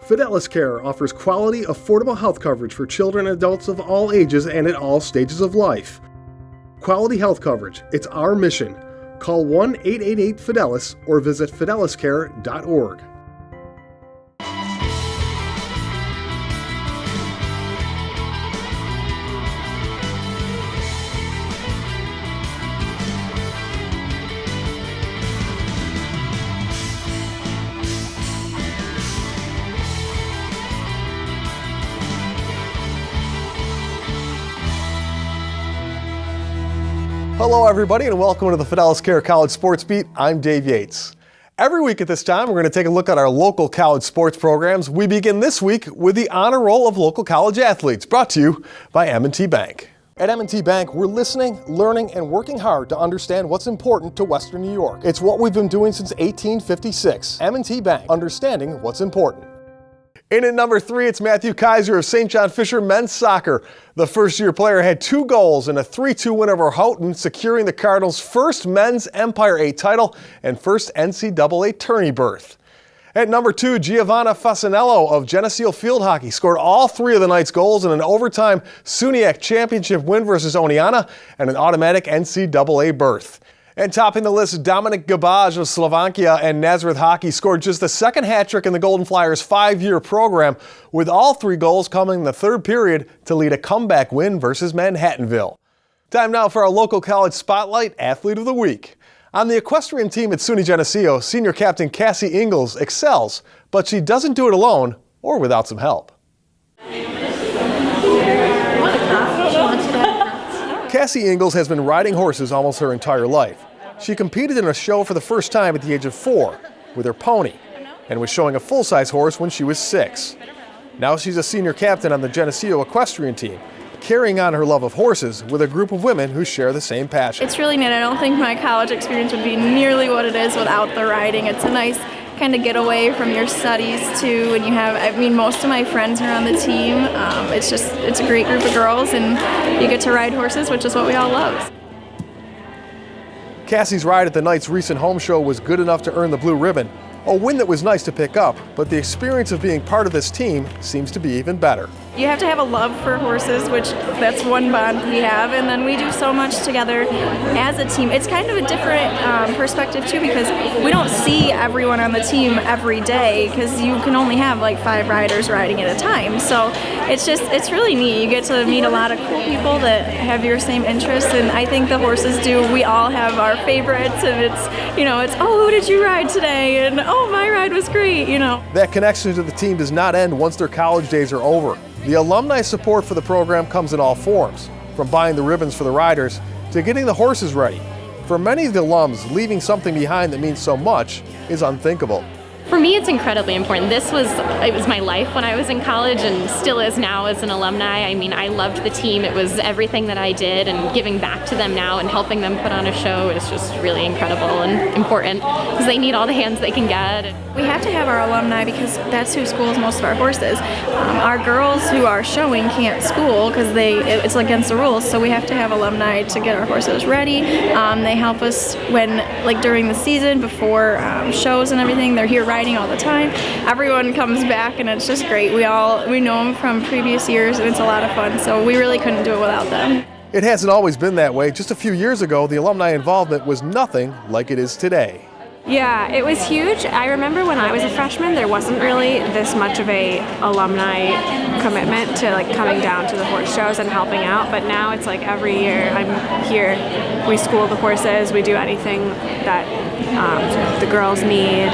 Fidelis Care offers quality, affordable health coverage for children and adults of all ages and at all stages of life. Quality health coverage, it's our mission. Call 1-888-FIDELIS or visit fideliscare.org. Hello everybody and welcome to the Fidelis Care College Sports Beat. I'm Dave Yates. Every week at this time we're going to take a look at our local college sports programs. We begin this week with the honor roll of local college athletes, brought to you by M&T Bank. At M&T Bank, we're listening, learning, and working hard to understand what's important to Western New York. It's what we've been doing since 1856. M&T Bank, understanding what's important. In at number 3, it's Matthew Kaiser of St. John Fisher men's soccer. The first-year player had 2 goals in a 3-2 win over Houghton, securing the Cardinals' first men's Empire 8 title and first NCAA tourney berth. At number 2, Giovanna Fasanello of Geneseo Field Hockey scored all 3 of the night's goals in an overtime SUNY championship win versus Oneonta and an automatic NCAA berth. And topping the list, Dominik Gabaj of Slovakia and Nazareth Hockey scored just the second hat trick in the Golden Flyers' 5-year program, with all 3 goals coming in the third period to lead a comeback win versus Manhattanville. Time now for our local college spotlight, Athlete of the Week. On the equestrian team at SUNY Geneseo, senior captain Cassie Ingalls excels, but she doesn't do it alone or without some help. Cassie Ingalls has been riding horses almost her entire life. She competed in a show for the first time at the age of 4 with her pony and was showing a full-size horse when she was 6. Now she's a senior captain on the Geneseo equestrian team, carrying on her love of horses with a group of women who share the same passion. It's really neat. I don't think my college experience would be nearly what it is without the riding. It's a nice kind of get away from your studies too, and you have, most of my friends are on the team. It's a great group of girls, and you get to ride horses, which is what we all love. Cassie's ride at the night's recent home show was good enough to earn the blue ribbon, a win that was nice to pick up, but the experience of being part of this team seems to be even better. You have to have a love for horses, which that's one bond we have, and then we do so much together as a team. It's kind of a different perspective too, because we don't see everyone on the team every day, because you can only have like 5 riders riding at a time. So it's really neat. You get to meet a lot of cool people that have your same interests, and I think the horses do. We all have our favorites, and it's oh, who did you ride today? And oh, my ride was great, That connection to the team does not end once their college days are over. The alumni support for the program comes in all forms, from buying the ribbons for the riders to getting the horses ready. For many of the alums, leaving something behind that means so much is unthinkable. For me, it's incredibly important. It was my life when I was in college and still is now as an alumni. I loved the team. It was everything that I did, and giving back to them now and helping them put on a show is just really incredible and important, because they need all the hands they can get. We have to have our alumni because that's who schools most of our horses. Our girls who are showing can't school because it's against the rules, so we have to have alumni to get our horses ready. They help us during the season, before shows and everything. They're here riding all the time. Everyone comes back, and it's just great. We know them from previous years, and it's a lot of fun, so we really couldn't do it without them. It hasn't always been that way. Just a few years ago, the alumni involvement was nothing like it is today. Yeah, it was huge. I remember when I was a freshman, there wasn't really this much of a alumni commitment to coming down to the horse shows and helping out, but now it's every year I'm here. We school the horses, we do anything that the girls need.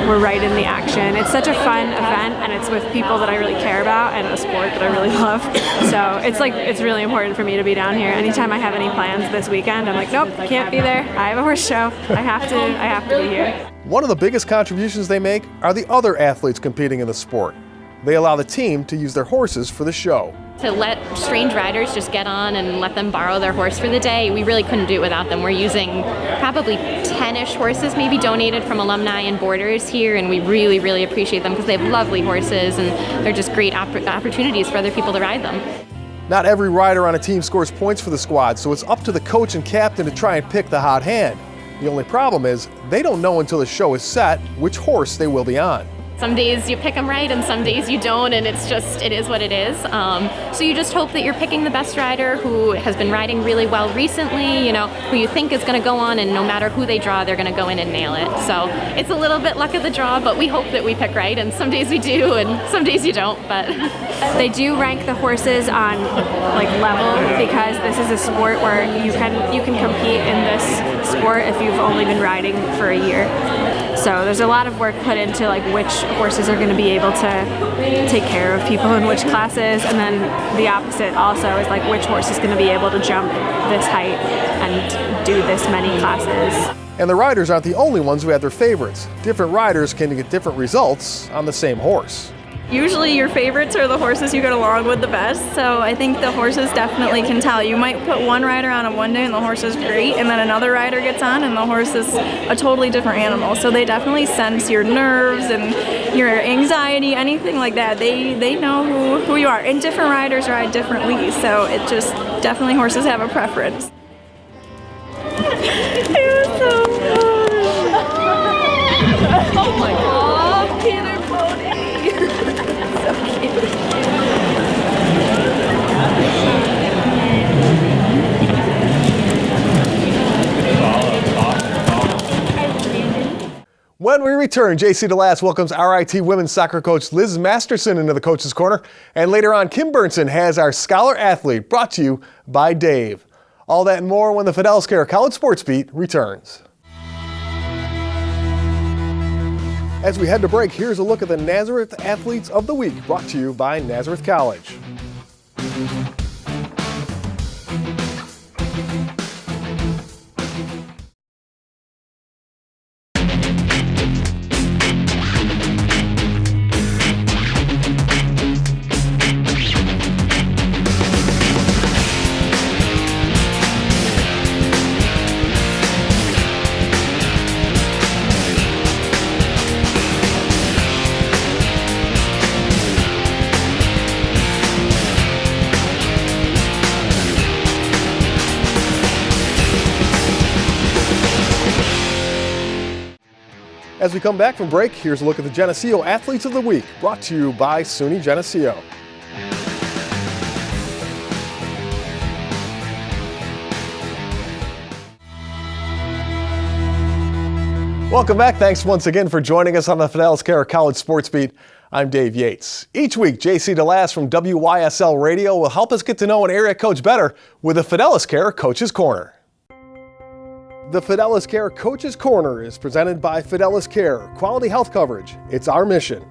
We're right in the action. It's such a fun event, and it's with people that I really care about and a sport that I really love. So it's really important for me to be down here. Anytime I have any plans this weekend, I'm nope, can't be there. I have a horse show. I have to be here. One of the biggest contributions they make are the other athletes competing in the sport. They allow the team to use their horses for the show. To let strange riders just get on and let them borrow their horse for the day, we really couldn't do it without them. We're using probably 10-ish horses, maybe donated from alumni and boarders here, and we really, really appreciate them because they have lovely horses, and they're just great opportunities for other people to ride them. Not every rider on a team scores points for the squad, so it's up to the coach and captain to try and pick the hot hand. The only problem is they don't know until the show is set which horse they will be on. Some days you pick them right and some days you don't, and it is what it is. So you just hope that you're picking the best rider who has been riding really well recently, who you think is going to go on, and no matter who they draw, they're going to go in and nail it. So it's a little bit luck of the draw, but we hope that we pick right, and some days we do and some days you don't. But They do rank the horses on level, because this is a sport where you can compete in this sport if you've only been riding for a year. So there's a lot of work put into which horses are going to be able to take care of people in which classes, and then the opposite also is which horse is going to be able to jump this height and do this many classes. And the riders aren't the only ones who have their favorites. Different riders can get different results on the same horse. Usually your favorites are the horses you get along with the best, so I think the horses definitely can tell. You might put one rider on one day and the horse is great, and then another rider gets on and the horse is a totally different animal. So they definitely sense your nerves and your anxiety, anything like that. They know who you are. And different riders ride differently, so it just definitely horses have a preference. It was so fun. Oh my God, Peter Pony. So cute. When we return, JC DeLass welcomes RIT women's soccer coach Liz Masterson into the Coach's Corner. And later on, Kim Burnson has our Scholar Athlete, brought to you by Dave. All that and more when the Fidelis Care College Sports Beat returns. As we head to break, here's a look at the Nazareth Athletes of the Week, brought to you by Nazareth College. As we come back from break, here's a look at the Geneseo Athletes of the Week, brought to you by SUNY Geneseo. Welcome back. Thanks once again for joining us on the Fidelis Care College Sports Beat. I'm Dave Yates. Each week, JC DeLass from WYSL Radio will help us get to know an area coach better with the Fidelis Care Coach's Corner. The Fidelis Care Coach's Corner is presented by Fidelis Care, quality health coverage. It's our mission.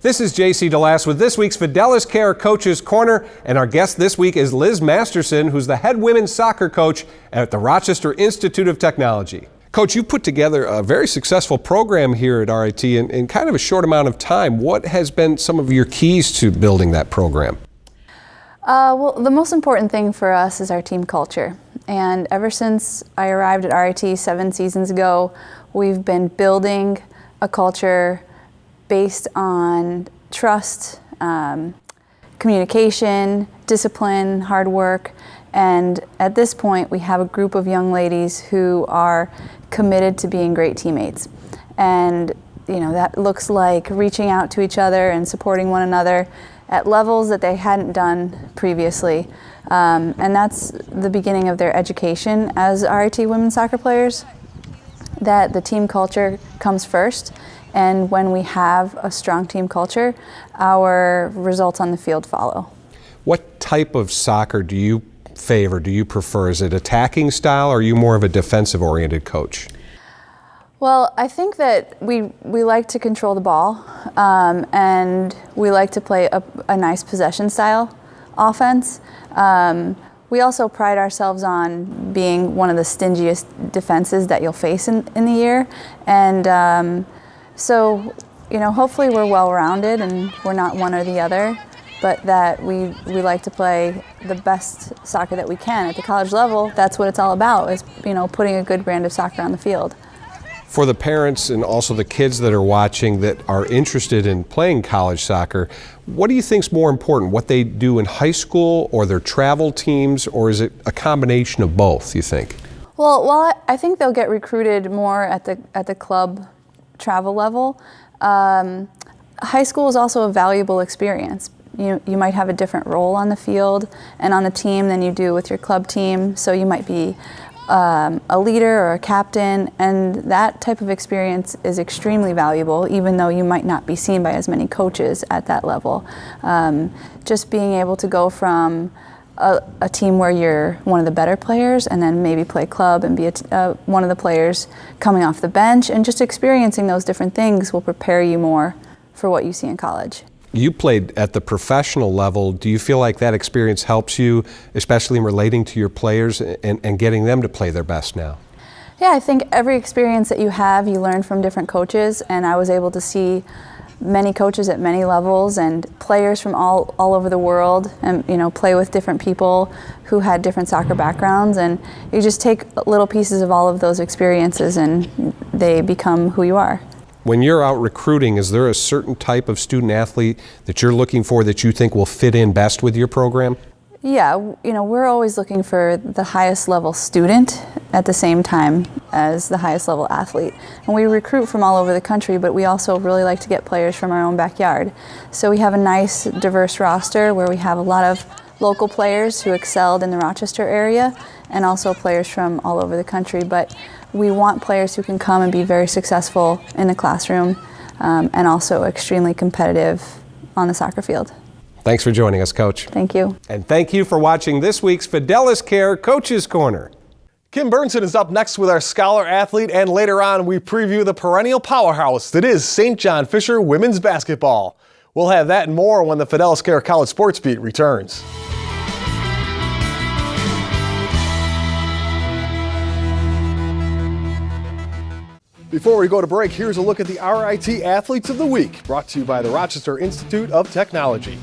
This is JC DeLass with this week's Fidelis Care Coach's Corner, and our guest this week is Liz Masterson, who's the head women's soccer coach at the Rochester Institute of Technology. Coach, you put together a very successful program here at RIT in kind of a short amount of time. What has been some of your keys to building that program? Well, the most important thing for us is our team culture. And ever since I arrived at RIT 7 seasons ago, we've been building a culture based on trust, communication, discipline, hard work. And at this point, we have a group of young ladies who are committed to being great teammates. And that looks like reaching out to each other and supporting one another at levels that they hadn't done previously. And that's the beginning of their education as RIT women's soccer players, that the team culture comes first. And when we have a strong team culture, our results on the field follow. What type of soccer do you favor, do you prefer? Is it attacking style, or are you more of a defensive-oriented coach? Well, I think that we like to control the ball, and we like to play a nice possession style offense. We also pride ourselves on being one of the stingiest defenses that you'll face in the year. And so, hopefully we're well-rounded and we're not one or the other, but that we like to play the best soccer that we can. At the college level, that's what it's all about, is putting a good brand of soccer on the field. For the parents and also the kids that are watching that are interested in playing college soccer, what do you think is more important, what they do in high school or their travel teams, or is it a combination of both, you think? Well, I think they'll get recruited more at the club travel level. High school is also a valuable experience. You might have a different role on the field and on the team than you do with your club team, so you might be a leader or a captain, and that type of experience is extremely valuable, even though you might not be seen by as many coaches at that level. Just being able to go from a team where you're one of the better players and then maybe play club and be one of the players coming off the bench, and just experiencing those different things will prepare you more for what you see in college. You played at the professional level. Do you feel like that experience helps you, especially in relating to your players and getting them to play their best now? Yeah, I think every experience that you have, you learn from different coaches, and I was able to see many coaches at many levels and players from all over the world, and play with different people who had different soccer backgrounds, and you just take little pieces of all of those experiences and they become who you are. When you're out recruiting, is there a certain type of student athlete that you're looking for that you think will fit in best with your program? Yeah, we're always looking for the highest level student at the same time as the highest level athlete. And we recruit from all over the country, but we also really like to get players from our own backyard. So we have a nice, diverse roster where we have a lot of local players who excelled in the Rochester area and also players from all over the country. But we want players who can come and be very successful in the classroom and also extremely competitive on the soccer field. Thanks for joining us, Coach. Thank you. And thank you for watching this week's Fidelis Care Coaches Corner. Kim Burnson is up next with our Scholar Athlete, and later on we preview the perennial powerhouse that is St. John Fisher women's basketball. We'll have that and more when the Fidelis Care College Sports Beat returns. Before we go to break, here's a look at the RIT Athletes of the Week, brought to you by the Rochester Institute of Technology.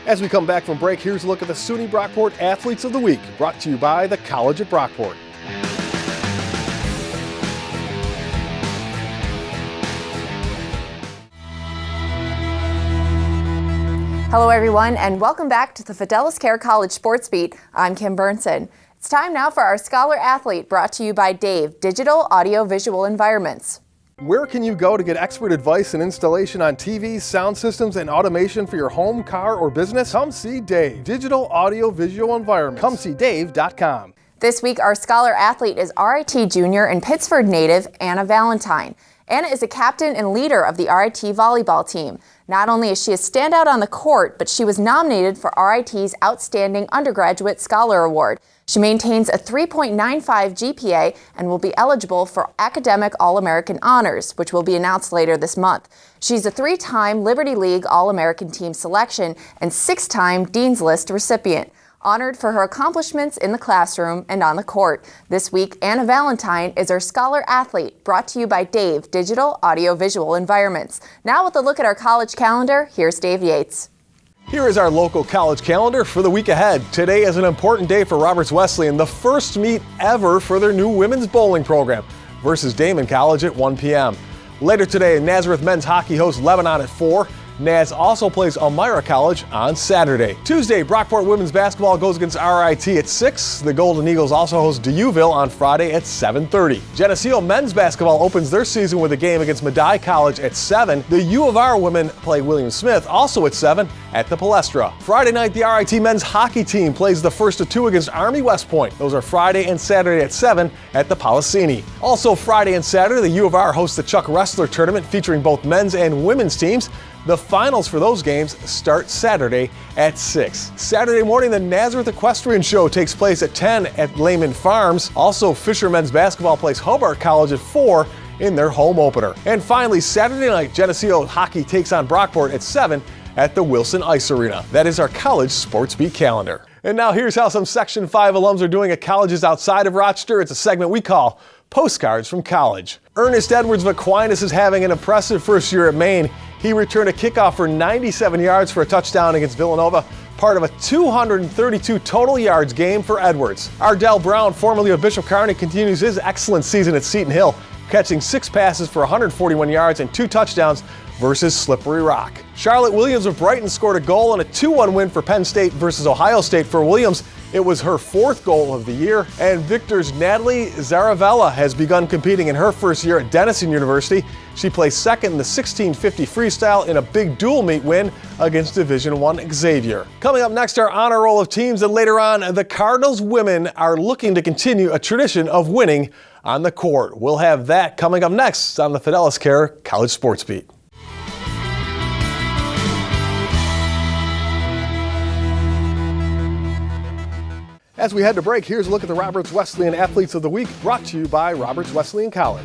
As we come back from break, here's a look at the SUNY Brockport Athletes of the Week, brought to you by the College at Brockport. Hello everyone, and welcome back to the Fidelis Care College Sports Beat. I'm Kim Burnson. It's time now for our Scholar Athlete, brought to you by Dave, Digital Audio Visual Environments. Where can you go to get expert advice and installation on TVs, sound systems, and automation for your home, car, or business? Come see Dave, Digital Audio Visual Environments. ComeSeeDave.com. This week, our Scholar Athlete is RIT junior and Pittsford native Anna Valentine. Anna is a captain and leader of the RIT volleyball team. Not only is she a standout on the court, but she was nominated for RIT's Outstanding Undergraduate Scholar Award. She maintains a 3.95 GPA and will be eligible for Academic All-American Honors, which will be announced later this month. She's a 3-time Liberty League All-American Team selection and 6-time Dean's List recipient. Honored for her accomplishments in the classroom and on the court. This week, Anna Valentine is our Scholar Athlete, brought to you by Dave, Digital Audio Visual Environments. Now with a look at our college calendar, here's Dave Yates. Here is our local college calendar for the week ahead. Today is an important day for Roberts Wesleyan, the first meet ever for their new women's bowling program versus Damon College at 1 p.m. Later today, Nazareth men's hockey hosts Lebanon at 4. Naz also plays Elmira College on Saturday. Tuesday, Brockport women's basketball goes against RIT at 6. The Golden Eagles also host DeUville on Friday at 7:30. Geneseo men's basketball opens their season with a game against Medaille College at 7. The U of R women play William Smith also at 7 at the Palestra. Friday night, the RIT men's hockey team plays the first of 2 against Army West Point. Those are Friday and Saturday at 7 at the Policini. Also Friday and Saturday, the U of R hosts the Chuck Wrestler tournament featuring both men's and women's teams. The finals for those games start Saturday at 6. Saturday morning, the Nazareth Equestrian Show takes place at 10 at Lehman Farms. Also, Fisher men's basketball plays Hobart College at 4 in their home opener. And finally, Saturday night, Geneseo hockey takes on Brockport at 7 at the Wilson Ice Arena. That is our college sports beat calendar. And now here's how some Section 5 alums are doing at colleges outside of Rochester. It's a segment we call Postcards from College. Ernest Edwards of Aquinas is having an impressive first year at Maine. He returned a kickoff for 97 yards for a touchdown against Villanova, part of a 232 total yards game for Edwards. Ardell Brown, formerly of Bishop Kearney, continues his excellent season at Seton Hill, catching 6 passes for 141 yards and 2 touchdowns versus Slippery Rock. Charlotte Williams of Brighton scored a goal in a 2-1 win for Penn State versus Ohio State. For Williams, it was her 4th goal of the year. And Victor's Natalie Zaravella has begun competing in her first year at Denison University. She placed second in the 1650 freestyle in a big dual meet win against Division I Xavier. Coming up next, our honor roll of teams, and later on, the Cardinals women are looking to continue a tradition of winning on the court. We'll have that coming up next on the Fidelis Care College Sports Beat. As we head to break, here's a look at the Roberts Wesleyan Athletes of the Week, brought to you by Roberts Wesleyan College.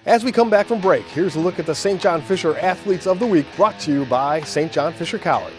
As we come back from break, here's a look at the St. John Fisher Athletes of the Week, brought to you by St. John Fisher College.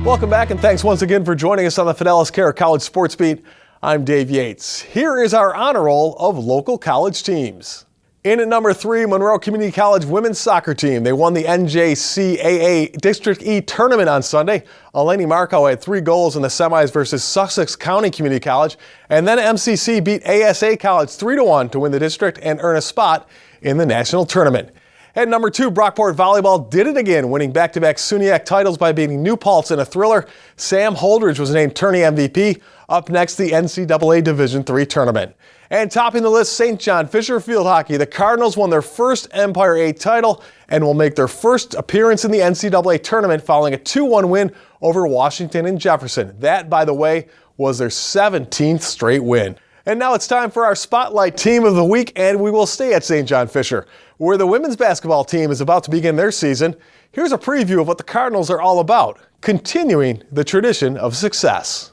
Welcome back, and thanks once again for joining us on the Fidelis Care College Sports Beat. I'm Dave Yates. Here is our honor roll of local college teams. In at number 3, Monroe Community College women's soccer team. They won the NJCAA District E tournament on Sunday. Eleni Marco had 3 goals in the semis versus Sussex County Community College. And then MCC beat ASA College 3-1 to win the district and earn a spot in the national tournament. At number 2, Brockport Volleyball did it again, winning back-to-back SUNY titles by beating New Paltz in a thriller. Sam Holdridge was named tourney MVP. Up next, the NCAA Division III tournament. And topping the list, St. John Fisher Field Hockey. The Cardinals won their first Empire 8 title and will make their first appearance in the NCAA tournament following a 2-1 win over Washington and Jefferson. That, by the way, was their 17th straight win. And now it's time for our Spotlight Team of the Week, and we will stay at St. John Fisher, where the women's basketball team is about to begin their season. Here's a preview of what the Cardinals are all about, continuing the tradition of success.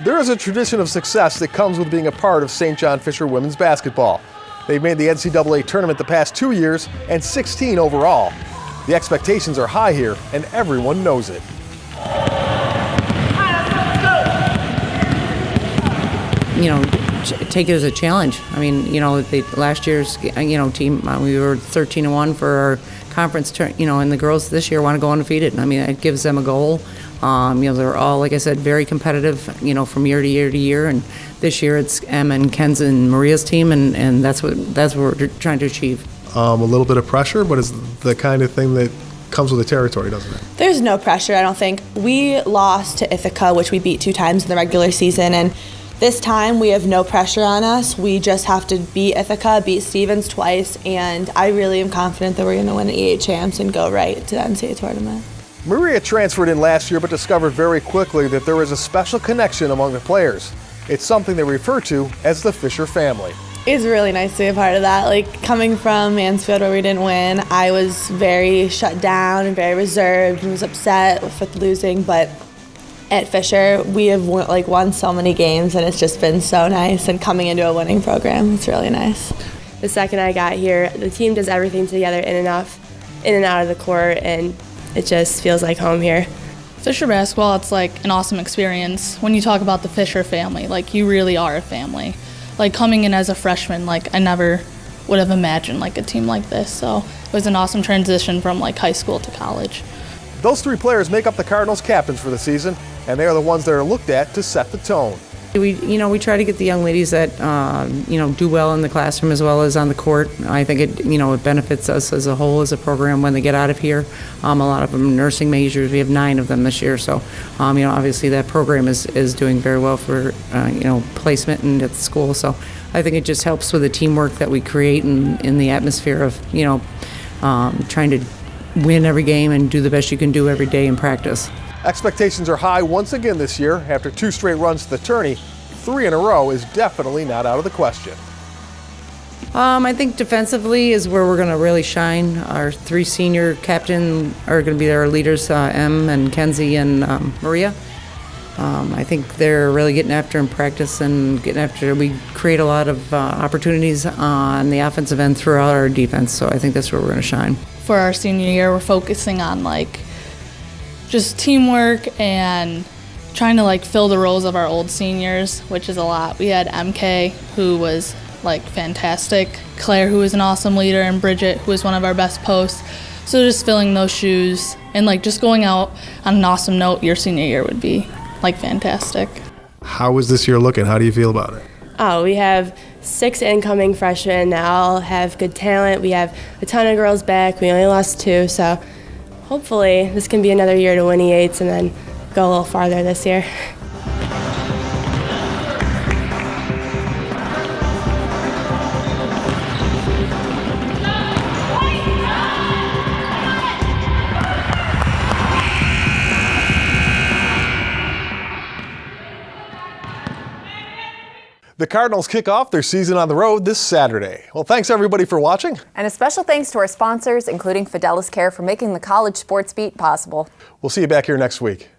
There is a tradition of success that comes with being a part of St. John Fisher women's basketball. They've made the NCAA tournament the past 2 years and 16 overall. The expectations are high here, and everyone knows it. You know, take it as a challenge. I mean, you know, last year's, team, we were 13-1 for our conference, and the girls this year want to go undefeated. I mean, it gives them a goal. They're all, like I said, very competitive, from year to year to year. And this year it's Em and Ken's and Maria's team, and that's what we're trying to achieve. A little bit of pressure, but it's the kind of thing that comes with the territory, doesn't it? There's no pressure, I don't think. We lost to Ithaca, which we beat 2 times in the regular season, and this time we have no pressure on us. We just have to beat Ithaca, beat Stevens twice, and I really am confident that we're going to win the champs and go right to the NCAA tournament. Maria transferred in last year but discovered very quickly that there is a special connection among the players. It's something they refer to as the Fisher family. It's really nice to be a part of that. Like, coming from Mansfield where we didn't win, I was very shut down and very reserved and was upset with losing, but at Fisher we have won so many games, and it's just been so nice, and coming into a winning program, it's really nice. The second I got here, the team does everything together in and out of the court, and it just feels like home here. Fisher basketball, it's like an awesome experience. When you talk about the Fisher family, you really are a family. Coming in as a freshman, I never would have imagined a team like this. So it was an awesome transition from high school to college. Those 3 players make up the Cardinals captains for the season, and they are the ones that are looked at to set the tone. We try to get the young ladies that, do well in the classroom as well as on the court. I think it benefits us as a whole as a program when they get out of here. A lot of them are nursing majors. We have 9 of them this year. So, obviously that program is doing very well for, placement and at the school. So I think it just helps with the teamwork that we create in the atmosphere of, trying to win every game and do the best you can do every day in practice. Expectations are high once again this year. After 2 straight runs to the tourney, 3 in a row is definitely not out of the question. I think defensively is where we're going to really shine. Our 3 senior captain are going to be our leaders, Em and Kenzie and Maria. I think they're really getting after in practice and we create a lot of opportunities on the offensive end throughout our defense, so I think that's where we're going to shine. For our senior year, we're focusing on just teamwork and trying to fill the roles of our old seniors, which is a lot. We had MK, who was fantastic, Claire, who was an awesome leader, and Bridget, who was one of our best posts. So just filling those shoes and just going out on an awesome note your senior year would be fantastic. How is this year looking? How do you feel about it? Oh, we have 6 incoming freshmen that all have good talent. We have a ton of girls back. We only lost 2, so hopefully this can be another year to win E8s and then go a little farther this year. The Cardinals kick off their season on the road this Saturday. Well, thanks everybody for watching. And a special thanks to our sponsors, including Fidelis Care, for making the College Sports Beat possible. We'll see you back here next week.